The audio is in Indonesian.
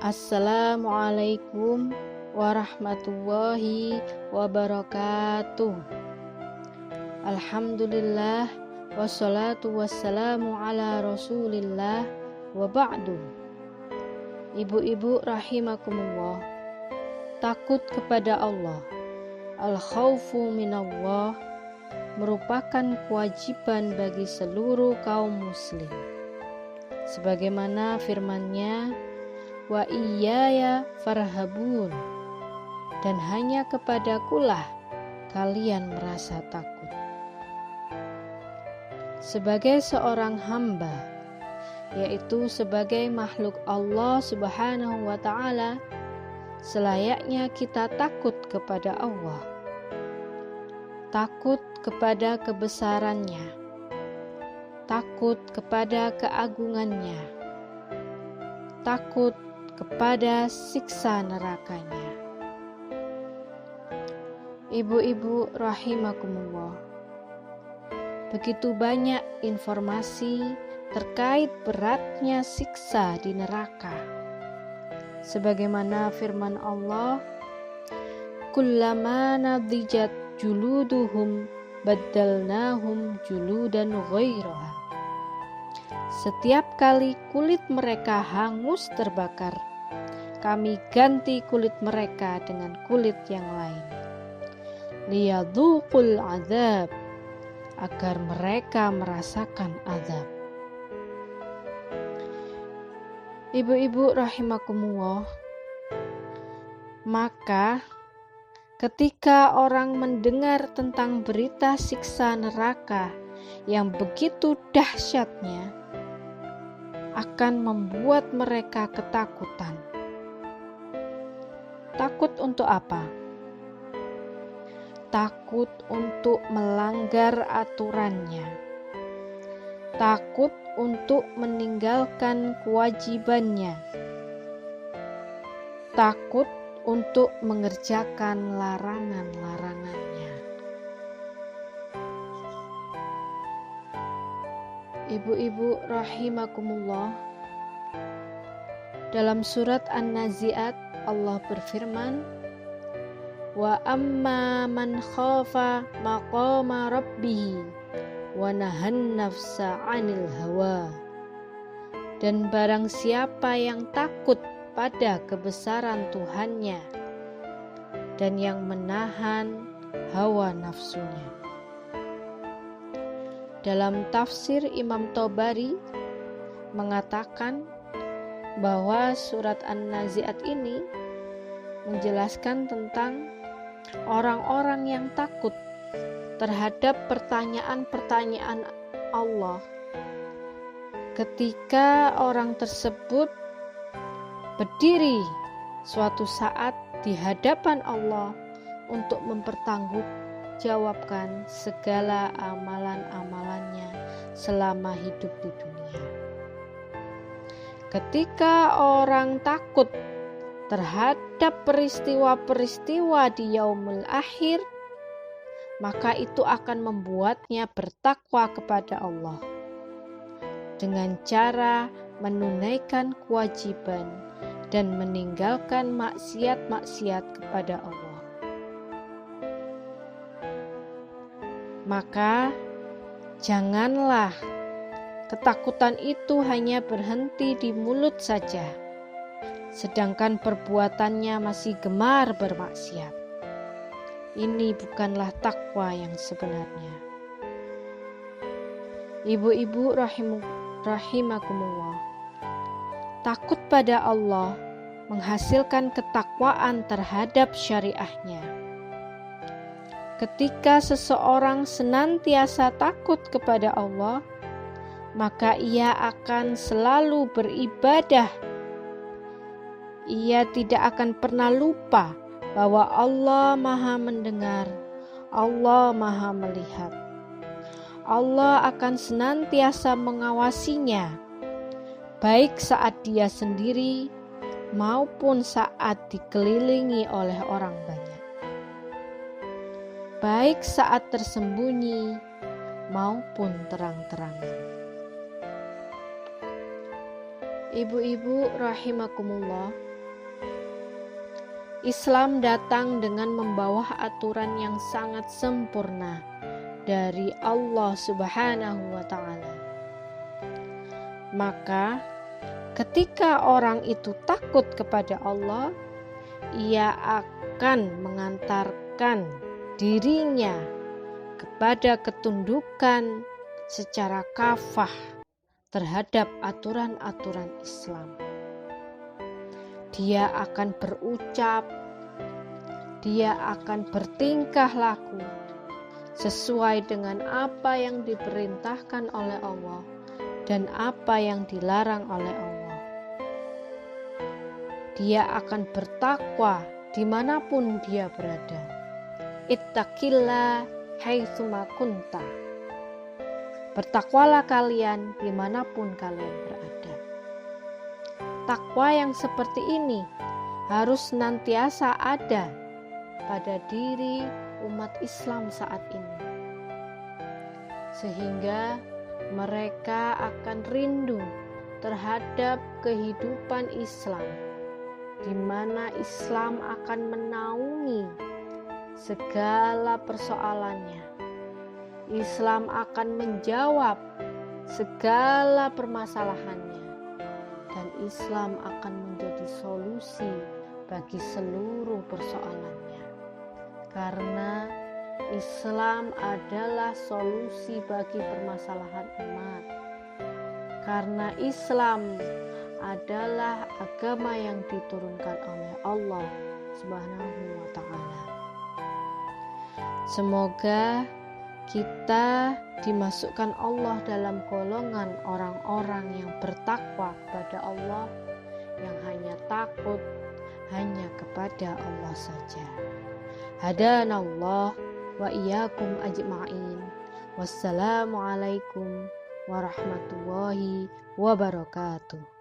Assalamualaikum warahmatullahi wabarakatuh. Alhamdulillah wassalatu wassalamu ala rasulillah wa ba'du. Ibu-ibu rahimakumullah, takut kepada Allah, al-khawfu minallah, merupakan kewajiban bagi seluruh kaum muslim. Sebagaimana firman-Nya, wa iyaya farhabun, dan hanya kepadakulah kalian merasa takut. Sebagai seorang hamba, yaitu sebagai makhluk Allah Subhanahu wa ta'ala, selayaknya kita takut kepada Allah, takut kepada kebesarannya, takut kepada keagungannya, takut kepada siksa nerakanya. Ibu-ibu rahimakumullah, begitu banyak informasi terkait beratnya siksa di neraka. Sebagaimana firman Allah, kullama nadijat juluduhum baddalnahum juludan ghairaha. Setiap kali kulit mereka hangus terbakar, kami ganti kulit mereka dengan kulit yang lain. Liyadzuqul azab, agar mereka merasakan azab. Ibu-ibu rahimakumullah, maka ketika orang mendengar tentang berita siksa neraka yang begitu dahsyatnya, akan membuat mereka ketakutan. Takut untuk apa? Takut untuk melanggar aturannya. Takut untuk meninggalkan kewajibannya. Takut untuk mengerjakan larangan-larangannya. Ibu-ibu rahimakumullah, dalam surat An-Nazi'at Allah berfirman, wa amma man khafa maqama rabbih wa nahan nafsa 'anil hawa. Dan barang siapa yang takut pada kebesaran Tuhannya dan yang menahan hawa nafsunya. Dalam tafsir Imam Tabari mengatakan bahwa surat An-Nazi'at ini menjelaskan tentang orang-orang yang takut terhadap pertanyaan-pertanyaan Allah ketika orang tersebut berdiri suatu saat di hadapan Allah untuk mempertanggungjawabkan segala amalan-amalannya selama hidup di dunia. Ketika orang takut terhadap peristiwa-peristiwa di yaumul akhir, maka itu akan membuatnya bertakwa kepada Allah dengan cara menunaikan kewajiban dan meninggalkan maksiat-maksiat kepada Allah. Maka janganlah ketakutan itu hanya berhenti di mulut saja, sedangkan perbuatannya masih gemar bermaksiat. Ini bukanlah takwa yang sebenarnya. Ibu-ibu rahimakumullah, takut pada Allah menghasilkan ketakwaan terhadap syariahnya. Ketika seseorang senantiasa takut kepada Allah, maka ia akan selalu beribadah. Ia tidak akan pernah lupa bahwa Allah Maha mendengar, Allah Maha melihat. Allah akan senantiasa mengawasinya, baik saat dia sendiri maupun saat dikelilingi oleh orang banyak, baik saat tersembunyi maupun terang-terangan. Ibu-ibu rahimakumullah, Islam datang dengan membawa aturan yang sangat sempurna dari Allah Subhanahu wa Ta'ala. Maka, ketika orang itu takut kepada Allah, ia akan mengantarkan dirinya kepada ketundukan secara kafah terhadap aturan-aturan Islam. Dia akan berucap, dia akan bertingkah laku sesuai dengan apa yang diperintahkan oleh Allah dan apa yang dilarang oleh Allah. Dia akan bertakwa dimanapun dia berada. Ittaqillah haitsuma kunta. Bertakwalah kalian dimanapun kalian berada. Takwa yang seperti ini harus senantiasa ada pada diri umat Islam saat ini, sehingga mereka akan rindu terhadap kehidupan Islam, di mana Islam akan menaungi segala persoalannya. Islam akan menjawab segala permasalahannya, dan Islam akan menjadi solusi bagi seluruh persoalannya. Karena Islam adalah solusi bagi permasalahan umat. Karena Islam adalah agama yang diturunkan oleh Allah Subhanahu wa Ta'ala. Semoga kita dimasukkan Allah dalam golongan orang-orang yang bertakwa kepada Allah, yang hanya takut hanya kepada Allah saja. Hadanallah wa iyyakum ajma'in. Wassalamualaikum warahmatullahi wabarakatuh.